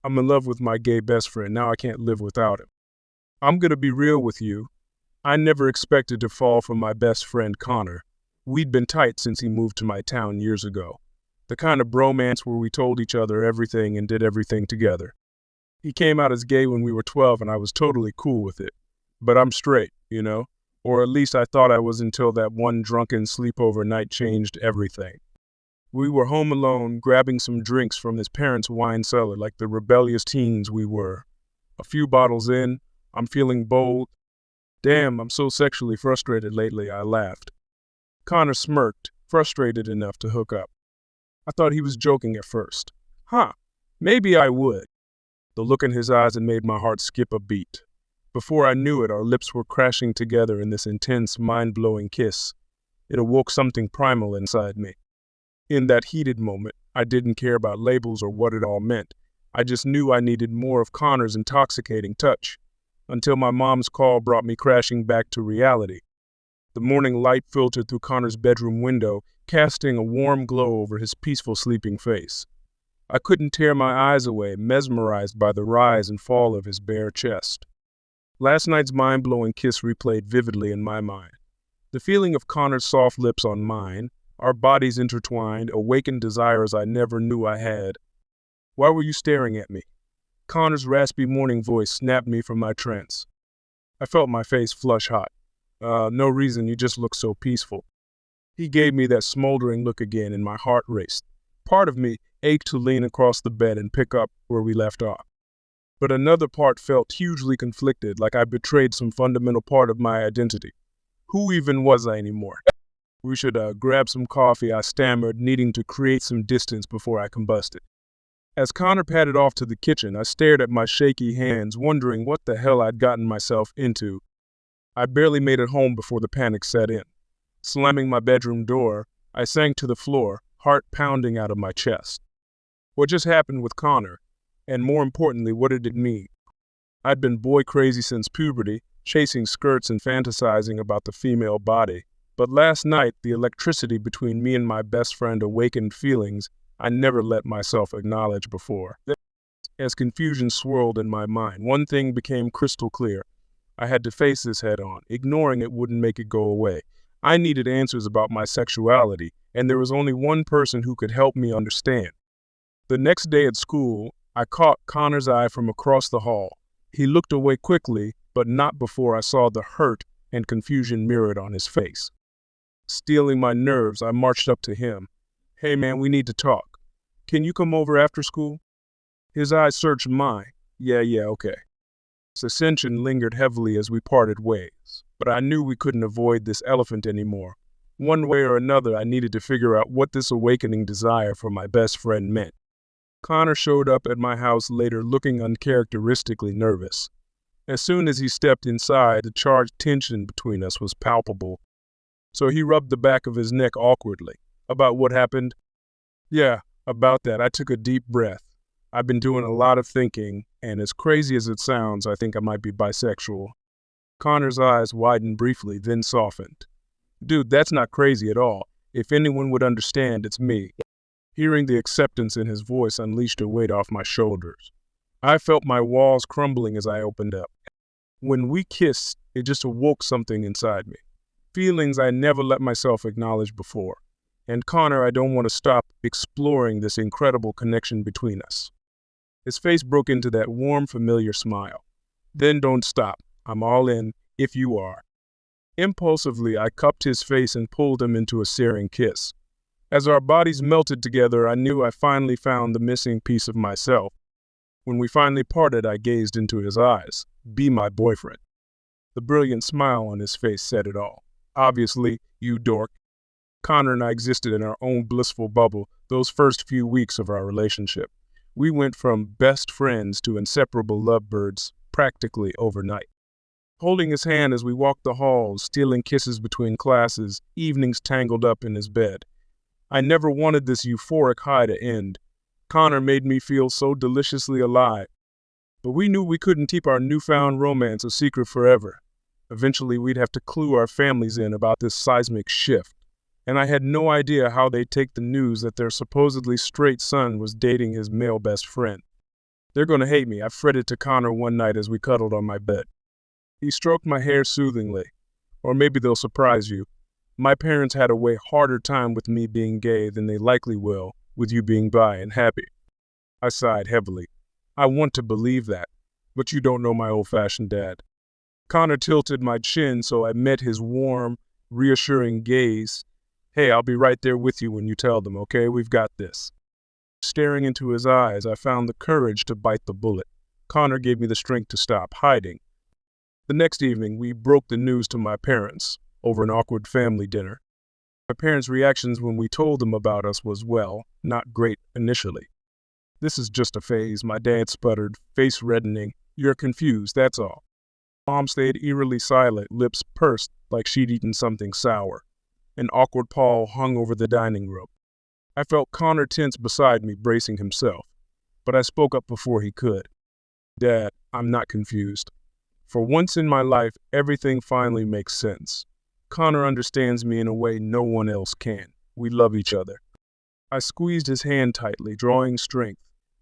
I'm in love with my gay best friend. Now I can't live without him. I'm gonna be real with you. I never expected to fall for my best friend Connor. We'd been tight since he moved to my town years ago. The kind of bromance where we told each other everything and did everything together. He came out as gay when we were 12 and I was totally cool with it. But I'm straight, you know? Or at least I thought I was until that one drunken sleepover night changed everything. We were home alone, grabbing some drinks from his parents' wine cellar like the rebellious teens we were. A few bottles in, I'm feeling bold. Damn, I'm so sexually frustrated lately, I laughed. Connor smirked, frustrated enough to hook up. I thought he was joking at first. Maybe I would. The look in his eyes had made my heart skip a beat. Before I knew it, our lips were crashing together in this intense, mind-blowing kiss. It awoke something primal inside me. In that heated moment, I didn't care about labels or what it all meant. I just knew I needed more of Connor's intoxicating touch, until my mom's call brought me crashing back to reality. The morning light filtered through Connor's bedroom window, casting a warm glow over his peaceful sleeping face. I couldn't tear my eyes away, mesmerized by the rise and fall of his bare chest. Last night's mind-blowing kiss replayed vividly in my mind. The feeling of Connor's soft lips on mine, our bodies intertwined, awakened desires I never knew I had. Why were you staring at me? Connor's raspy morning voice snapped me from my trance. I felt my face flush hot. No reason, you just look so peaceful. He gave me that smoldering look again and my heart raced. Part of me ached to lean across the bed and pick up where we left off. But another part felt hugely conflicted, like I betrayed some fundamental part of my identity. Who even was I anymore? We should grab some coffee, I stammered, needing to create some distance before I combusted. As Connor padded off to the kitchen, I stared at my shaky hands, wondering what the hell I'd gotten myself into. I barely made it home before the panic set in. Slamming my bedroom door, I sank to the floor, heart pounding out of my chest. What just happened with Connor? And more importantly, what did it mean? I'd been boy crazy since puberty, chasing skirts and fantasizing about the female body. But last night, the electricity between me and my best friend awakened feelings I never let myself acknowledge before. As confusion swirled in my mind, one thing became crystal clear. I had to face this head on. Ignoring it wouldn't make it go away. I needed answers about my sexuality, and there was only one person who could help me understand. The next day at school, I caught Connor's eye from across the hall. He looked away quickly, but not before I saw the hurt and confusion mirrored on his face. Steeling my nerves, I marched up to him. Hey man, we need to talk. Can you come over after school? His eyes searched mine. Yeah, okay. Ascension lingered heavily as we parted ways, but I knew we couldn't avoid this elephant anymore. One way or another, I needed to figure out what this awakening desire for my best friend meant. Connor showed up at my house later looking uncharacteristically nervous. As soon as he stepped inside, the charged tension between us was palpable. So he rubbed the back of his neck awkwardly. About what happened? Yeah, about that. I took a deep breath. I've been doing a lot of thinking, and as crazy as it sounds, I think I might be bisexual. Connor's eyes widened briefly, then softened. Dude, that's not crazy at all. If anyone would understand, it's me. Hearing the acceptance in his voice unleashed a weight off my shoulders. I felt my walls crumbling as I opened up. When we kissed, it just awoke something inside me. Feelings I never let myself acknowledge before. And Connor, I don't want to stop exploring this incredible connection between us. His face broke into that warm, familiar smile. Then don't stop. I'm all in, if you are. Impulsively, I cupped his face and pulled him into a searing kiss. As our bodies melted together, I knew I finally found the missing piece of myself. When we finally parted, I gazed into his eyes. Be my boyfriend. The brilliant smile on his face said it all. Obviously, you dork. Connor and I existed in our own blissful bubble those first few weeks of our relationship. We went from best friends to inseparable lovebirds practically overnight. Holding his hand as we walked the halls, stealing kisses between classes, evenings tangled up in his bed. I never wanted this euphoric high to end. Connor made me feel so deliciously alive. But we knew we couldn't keep our newfound romance a secret forever. Eventually, we'd have to clue our families in about this seismic shift. And I had no idea how they'd take the news that their supposedly straight son was dating his male best friend. They're gonna hate me, I fretted to Connor one night as we cuddled on my bed. He stroked my hair soothingly. Or maybe they'll surprise you. My parents had a way harder time with me being gay than they likely will with you being bi and happy. I sighed heavily. I want to believe that, but you don't know my old-fashioned dad. Connor tilted my chin so I met his warm, reassuring gaze. Hey, I'll be right there with you when you tell them, okay? We've got this. Staring into his eyes, I found the courage to bite the bullet. Connor gave me the strength to stop hiding. The next evening, we broke the news to my parents over an awkward family dinner. My parents' reactions when we told them about us was, well, not great initially. This is just a phase, my dad sputtered, face reddening. You're confused, that's all. Mom stayed eerily silent, lips pursed like she'd eaten something sour. An awkward pall hung over the dining room. I felt Connor tense beside me, bracing himself. But I spoke up before he could. Dad, I'm not confused. For once in my life, everything finally makes sense. Connor understands me in a way no one else can. We love each other. I squeezed his hand tightly, drawing strength.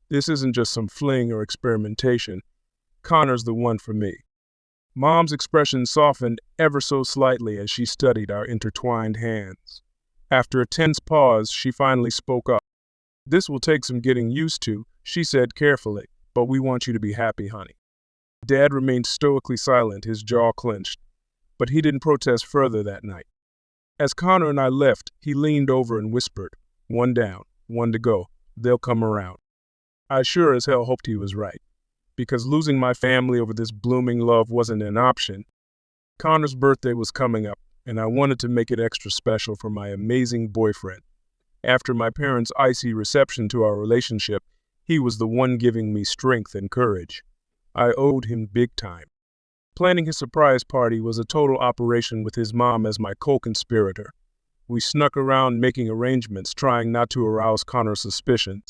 This isn't just some fling or experimentation. Connor's the one for me. Mom's expression softened ever so slightly as she studied our intertwined hands. After a tense pause, she finally spoke up. This will take some getting used to, she said carefully, but we want you to be happy, honey. Dad remained stoically silent, his jaw clenched, but he didn't protest further that night. As Connor and I left, he leaned over and whispered, one down, one to go, they'll come around. I sure as hell hoped he was right, because losing my family over this blooming love wasn't an option. Connor's birthday was coming up, and I wanted to make it extra special for my amazing boyfriend. After my parents' icy reception to our relationship, he was the one giving me strength and courage. I owed him big time. Planning his surprise party was a total operation with his mom as my co-conspirator. We snuck around making arrangements, trying not to arouse Connor's suspicions.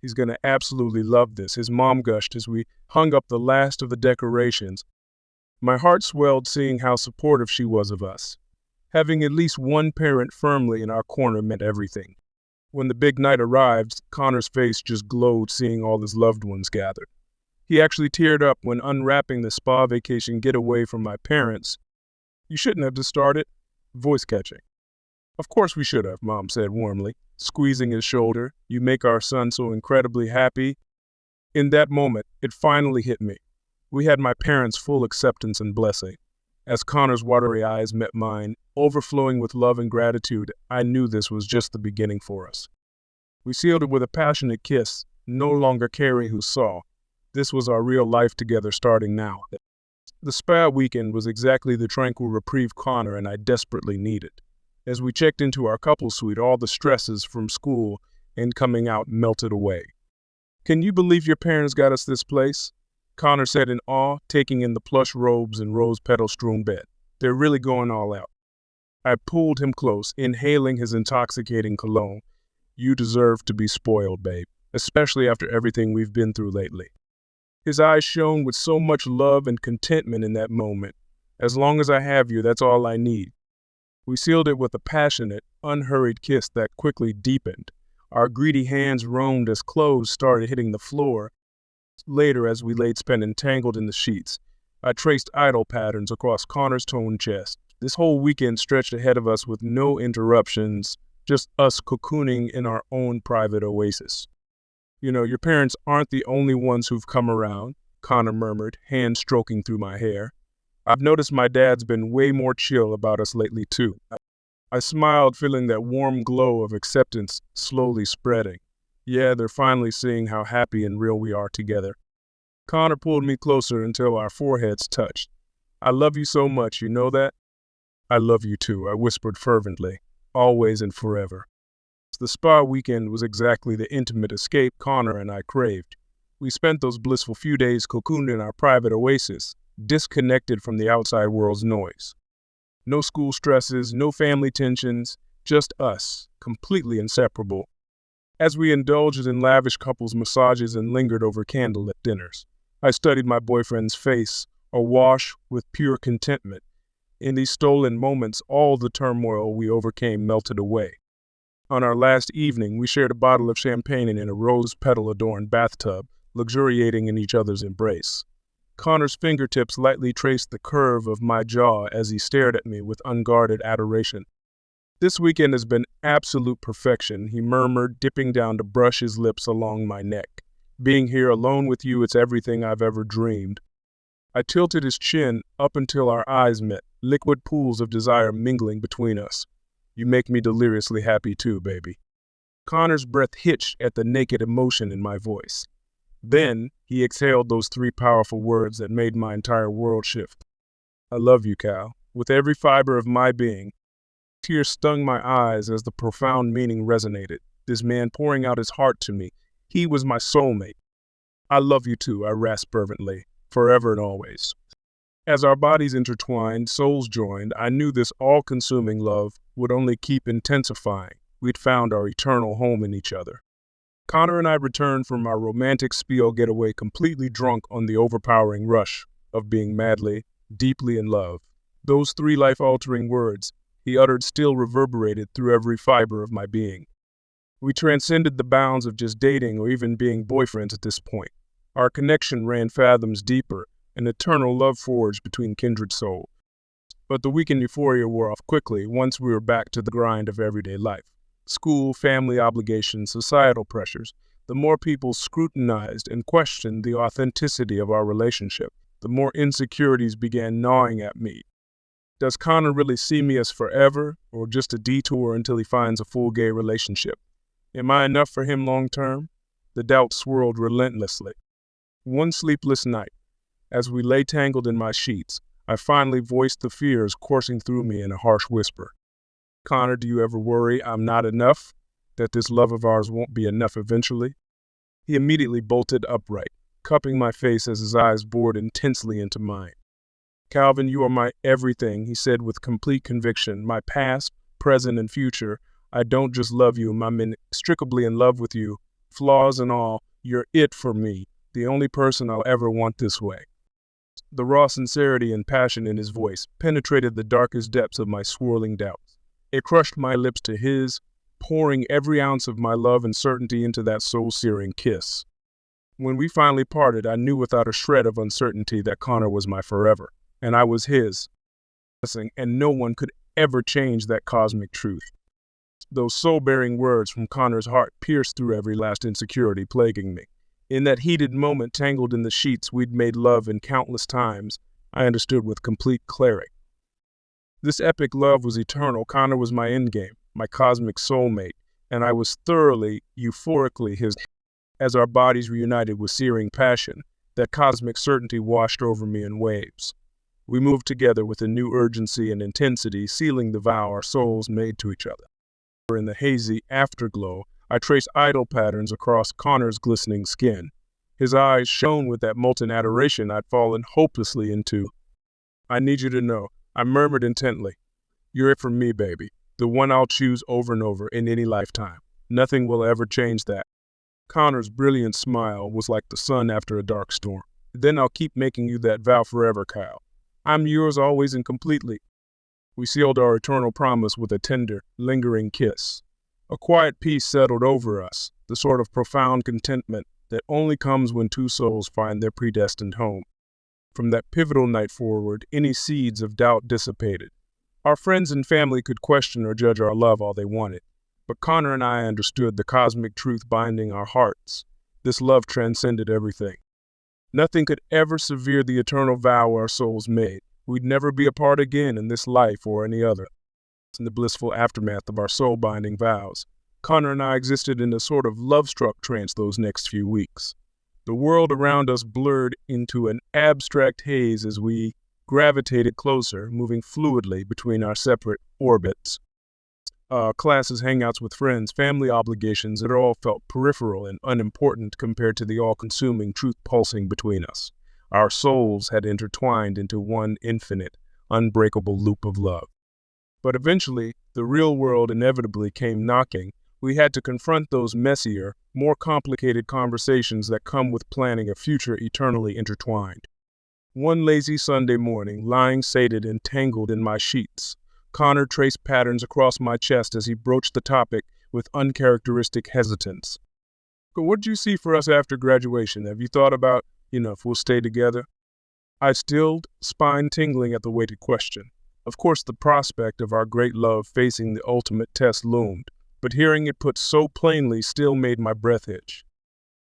He's gonna absolutely love this, his mom gushed as we hung up the last of the decorations. My heart swelled seeing how supportive she was of us. Having at least one parent firmly in our corner meant everything. When the big night arrived, Connor's face just glowed seeing all his loved ones gathered. He actually teared up when unwrapping the spa vacation getaway from my parents. You shouldn't have just started. Voice catching. Of course we should have, Mom said warmly, squeezing his shoulder. You make our son so incredibly happy. In that moment, it finally hit me. We had my parents' full acceptance and blessing. As Connor's watery eyes met mine, overflowing with love and gratitude, I knew this was just the beginning for us. We sealed it with a passionate kiss, no longer caring who saw. This was our real life together starting now. The spa weekend was exactly the tranquil reprieve Connor and I desperately needed. As we checked into our couple suite, all the stresses from school and coming out melted away. Can you believe your parents got us this place? Connor said in awe, taking in the plush robes and rose petal-strewn bed. They're really going all out. I pulled him close, inhaling his intoxicating cologne. You deserve to be spoiled, babe, especially after everything we've been through lately. His eyes shone with so much love and contentment in that moment. As long as I have you, that's all I need. We sealed it with a passionate, unhurried kiss that quickly deepened. Our greedy hands roamed as clothes started hitting the floor. Later, as we laid spent entangled in the sheets, I traced idle patterns across Connor's toned chest. This whole weekend stretched ahead of us with no interruptions, just us cocooning in our own private oasis. You know, your parents aren't the only ones who've come around, Connor murmured, hand stroking through my hair. I've noticed my dad's been way more chill about us lately, too. I smiled, feeling that warm glow of acceptance slowly spreading. Yeah, they're finally seeing how happy and real we are together. Connor pulled me closer until our foreheads touched. I love you so much, you know that? I love you too, I whispered fervently, always and forever. The spa weekend was exactly the intimate escape Connor and I craved. We spent those blissful few days cocooned in our private oasis, disconnected from the outside world's noise. No school stresses, no family tensions, just us, completely inseparable. As we indulged in lavish couples massages and lingered over candlelit dinners, I studied my boyfriend's face, awash with pure contentment. In these stolen moments, all the turmoil we overcame melted away. On our last evening, we shared a bottle of champagne in a rose-petal-adorned bathtub, luxuriating in each other's embrace. Connor's fingertips lightly traced the curve of my jaw as he stared at me with unguarded adoration. "This weekend has been absolute perfection," he murmured, dipping down to brush his lips along my neck. "Being here alone with you, it's everything I've ever dreamed." I tilted his chin up until our eyes met, liquid pools of desire mingling between us. "You make me deliriously happy too, baby." Connor's breath hitched at the naked emotion in my voice. Then he exhaled those three powerful words that made my entire world shift. "I love you, Cal, with every fiber of my being." Tears stung my eyes as the profound meaning resonated. This man pouring out his heart to me. He was my soulmate. "I love you too," I rasped fervently, "forever and always." As our bodies intertwined, souls joined, I knew this all-consuming love would only keep intensifying. We'd found our eternal home in each other. Connor and I returned from our romantic spiel getaway completely drunk on the overpowering rush of being madly, deeply in love. Those three life-altering words he uttered still reverberated through every fiber of my being. We transcended the bounds of just dating or even being boyfriends at this point. Our connection ran fathoms deeper, an eternal love forged between kindred souls. But the weekend euphoria wore off quickly once we were back to the grind of everyday life. School, family obligations, societal pressures. The more people scrutinized and questioned the authenticity of our relationship, the more insecurities began gnawing at me. Does Connor really see me as forever, or just a detour until he finds a full gay relationship? Am I enough for him long term? The doubt swirled relentlessly. One sleepless night, as we lay tangled in my sheets, I finally voiced the fears coursing through me in a harsh whisper. "Connor, do you ever worry I'm not enough? That this love of ours won't be enough eventually?" He immediately bolted upright, cupping my face as his eyes bored intensely into mine. "Calvin, you are my everything," he said with complete conviction. "My past, present, and future. I don't just love you, I'm inextricably in love with you. Flaws and all, you're it for me, the only person I'll ever want this way." The raw sincerity and passion in his voice penetrated the darkest depths of my swirling doubts. It crushed my lips to his, pouring every ounce of my love and certainty into that soul-searing kiss. When we finally parted, I knew without a shred of uncertainty that Connor was my forever, and I was his. And no one could ever change that cosmic truth. Those soul-bearing words from Connor's heart pierced through every last insecurity plaguing me. In that heated moment, tangled in the sheets we'd made love in countless times, I understood with complete clarity. This epic love was eternal. Connor was my endgame, my cosmic soulmate, and I was thoroughly, euphorically his. As our bodies reunited with searing passion, that cosmic certainty washed over me in waves. We moved together with a new urgency and intensity, sealing the vow our souls made to each other. In the hazy afterglow, I traced idle patterns across Connor's glistening skin. His eyes shone with that molten adoration I'd fallen hopelessly into. "I need you to know," I murmured intently. "You're it for me, baby. The one I'll choose over and over in any lifetime. Nothing will ever change that." Connor's brilliant smile was like the sun after a dark storm. "Then I'll keep making you that vow forever, Kyle. I'm yours always and completely." We sealed our eternal promise with a tender, lingering kiss. A quiet peace settled over us, the sort of profound contentment that only comes when two souls find their predestined home. From that pivotal night forward, any seeds of doubt dissipated. Our friends and family could question or judge our love all they wanted, but Connor and I understood the cosmic truth binding our hearts. This love transcended everything. Nothing could ever sever the eternal vow our souls made. We'd never be apart again in this life or any other. In the blissful aftermath of our soul-binding vows, Connor and I existed in a sort of love-struck trance those next few weeks. The world around us blurred into an abstract haze as we gravitated closer, moving fluidly between our separate orbits. Classes, hangouts with friends, family obligations, it all felt peripheral and unimportant compared to the all-consuming truth pulsing between us. Our souls had intertwined into one infinite, unbreakable loop of love. But eventually, the real world inevitably came knocking. We had to confront those messier, more complicated conversations that come with planning a future eternally intertwined. One lazy Sunday morning, lying sated and tangled in my sheets, Connor traced patterns across my chest as he broached the topic with uncharacteristic hesitance. But what do you see for us after graduation? Have you thought about, if we'll stay together? I stilled, spine tingling at the weighted question. Of course, the prospect of our great love facing the ultimate test loomed, but hearing it put so plainly still made my breath hitch.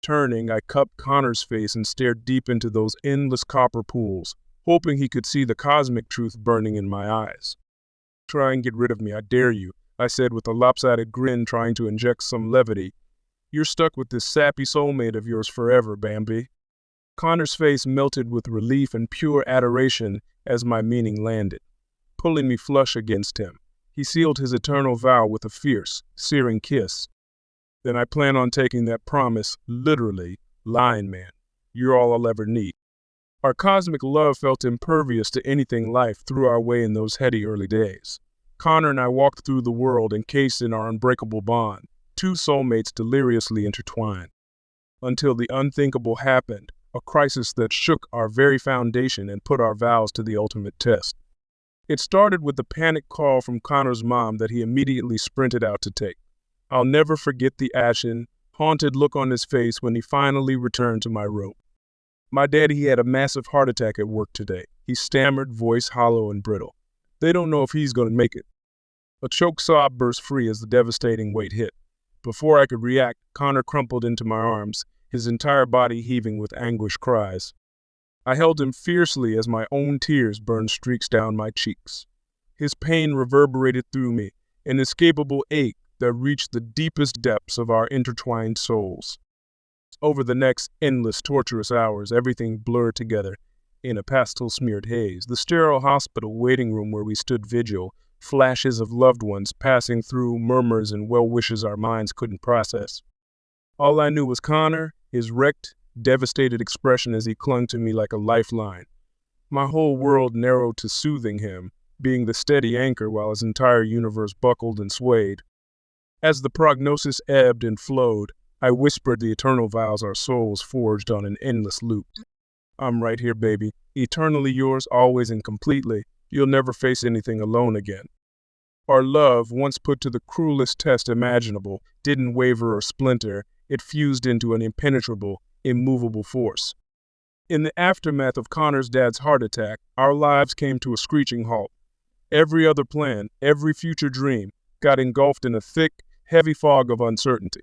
Turning, I cupped Connor's face and stared deep into those endless copper pools, hoping he could see the cosmic truth burning in my eyes. Try and get rid of me, I dare you, I said with a lopsided grin trying to inject some levity. You're stuck with this sappy soulmate of yours forever, Bambi. Connor's face melted with relief and pure adoration as my meaning landed. Pulling me flush against him, he sealed his eternal vow with a fierce, searing kiss. Then I plan on taking that promise literally, Lion Man. You're all I'll ever need. Our cosmic love felt impervious to anything life threw our way in those heady early days. Connor and I walked through the world encased in our unbreakable bond, two soulmates deliriously intertwined. Until the unthinkable happened, a crisis that shook our very foundation and put our vows to the ultimate test. It started with the panic call from Connor's mom that he immediately sprinted out to take. I'll never forget the ashen, haunted look on his face when he finally returned to my room. My daddy had a massive heart attack at work today. He stammered, voice hollow and brittle. They don't know if he's going to make it. A choked sob burst free as the devastating weight hit. Before I could react, Connor crumpled into my arms, his entire body heaving with anguished cries. I held him fiercely as my own tears burned streaks down my cheeks. His pain reverberated through me, an inescapable ache that reached the deepest depths of our intertwined souls. Over the next endless, torturous hours, everything blurred together in a pastel-smeared haze. The sterile hospital waiting room where we stood vigil, flashes of loved ones passing through, murmurs and well-wishes our minds couldn't process. All I knew was Connor, his wrecked, devastated expression as he clung to me like a lifeline. My whole world narrowed to soothing him, being the steady anchor while his entire universe buckled and swayed. As the prognosis ebbed and flowed, I whispered the eternal vows our souls forged on an endless loop. I'm right here, baby. Eternally yours, always and completely. You'll never face anything alone again. Our love, once put to the cruelest test imaginable, didn't waver or splinter. It fused into an impenetrable, immovable force. In the aftermath of Connor's dad's heart attack, our lives came to a screeching halt. Every other plan, every future dream, got engulfed in a thick, heavy fog of uncertainty.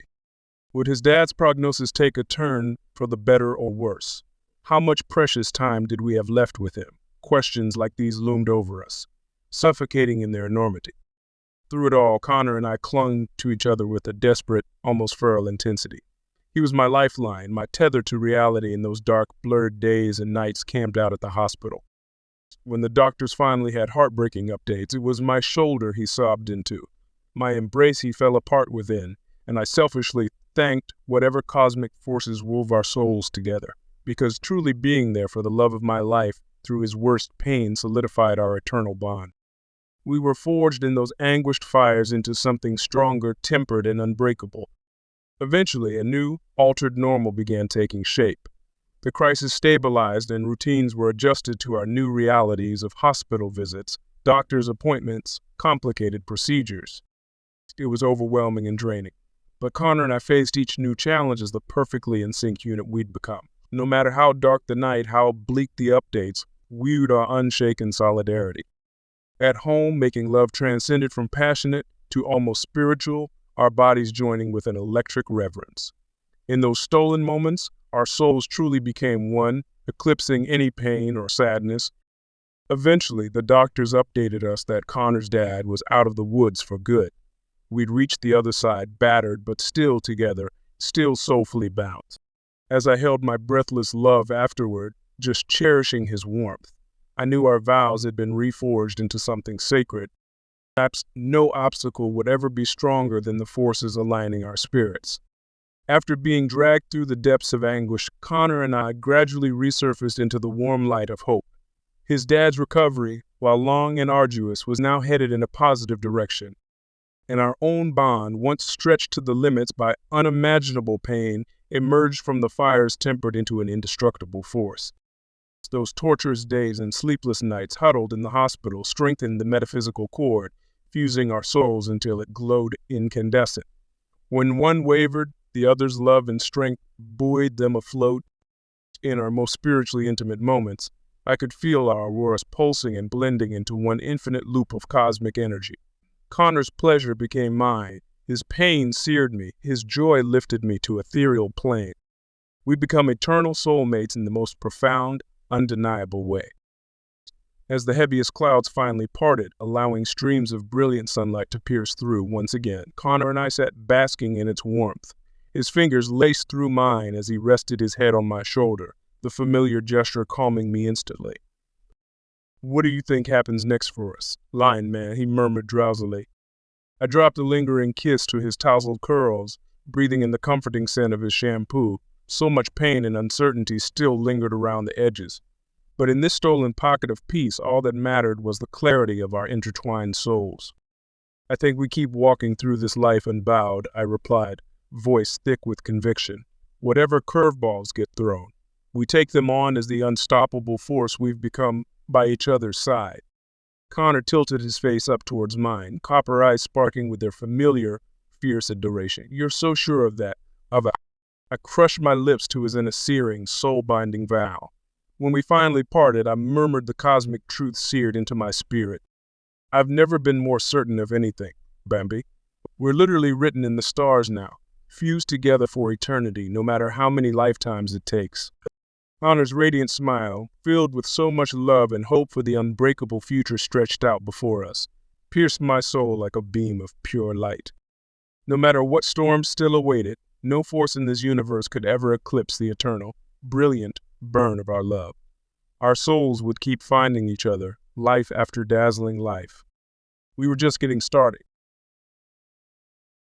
Would his dad's prognosis take a turn for the better or worse? How much precious time did we have left with him? Questions like these loomed over us, suffocating in their enormity. Through it all, Connor and I clung to each other with a desperate, almost feral intensity. He was my lifeline, my tether to reality in those dark, blurred days and nights camped out at the hospital. When the doctors finally had heartbreaking updates, it was my shoulder he sobbed into, my embrace he fell apart within, and I selfishly thanked whatever cosmic forces wove our souls together, because truly being there for the love of my life through his worst pain solidified our eternal bond. We were forged in those anguished fires into something stronger, tempered, and unbreakable. Eventually, a new, altered normal began taking shape. The crisis stabilized and routines were adjusted to our new realities of hospital visits, doctor's appointments, complicated procedures. It was overwhelming and draining. But Connor and I faced each new challenge as the perfectly in sync unit we'd become. No matter how dark the night, how bleak the updates, we viewed our unshaken solidarity. At home, making love transcended from passionate to almost spiritual, our bodies joining with an electric reverence. In those stolen moments, our souls truly became one, eclipsing any pain or sadness. Eventually, the doctors updated us that Connor's dad was out of the woods for good. We'd reached the other side, battered but still together, still soulfully bound. As I held my breathless love afterward, just cherishing his warmth, I knew our vows had been reforged into something sacred. Perhaps no obstacle would ever be stronger than the forces aligning our spirits. After being dragged through the depths of anguish, Connor and I gradually resurfaced into the warm light of hope. His dad's recovery, while long and arduous, was now headed in a positive direction. And our own bond, once stretched to the limits by unimaginable pain, emerged from the fires tempered into an indestructible force. Those torturous days and sleepless nights huddled in the hospital strengthened the metaphysical cord, fusing our souls until it glowed incandescent. When one wavered, The other's love and strength buoyed them afloat. In our most spiritually intimate moments, I could feel our auroras pulsing and blending into one infinite loop of cosmic energy. Connor's pleasure became mine. His pain seared me. His joy lifted me to ethereal plane. We become eternal soulmates in the most profound, undeniable way. As the heaviest clouds finally parted, allowing streams of brilliant sunlight to pierce through once again, Connor and I sat basking in its warmth. His fingers laced through mine as he rested his head on my shoulder, the familiar gesture calming me instantly. "What do you think happens next for us, Lion Man?" he murmured drowsily. I dropped a lingering kiss to his tousled curls, breathing in the comforting scent of his shampoo. So much pain and uncertainty still lingered around the edges. But in this stolen pocket of peace, all that mattered was the clarity of our intertwined souls. "I think we keep walking through this life unbowed," I replied, voice thick with conviction. "Whatever curveballs get thrown, we take them on as the unstoppable force we've become by each other's side." Connor tilted his face up towards mine, copper eyes sparking with their familiar, fierce adoration. "You're so sure of that, of it." I crushed my lips to his in a searing, soul-binding vow. When we finally parted, I murmured the cosmic truth seared into my spirit. "I've never been more certain of anything, Bambi. We're literally written in the stars now, fused together for eternity, no matter how many lifetimes it takes." Connor's radiant smile, filled with so much love and hope for the unbreakable future stretched out before us, pierced my soul like a beam of pure light. No matter what storms still awaited, no force in this universe could ever eclipse the eternal, brilliant burn of our love. Our souls would keep finding each other, life after dazzling life. We were just getting started.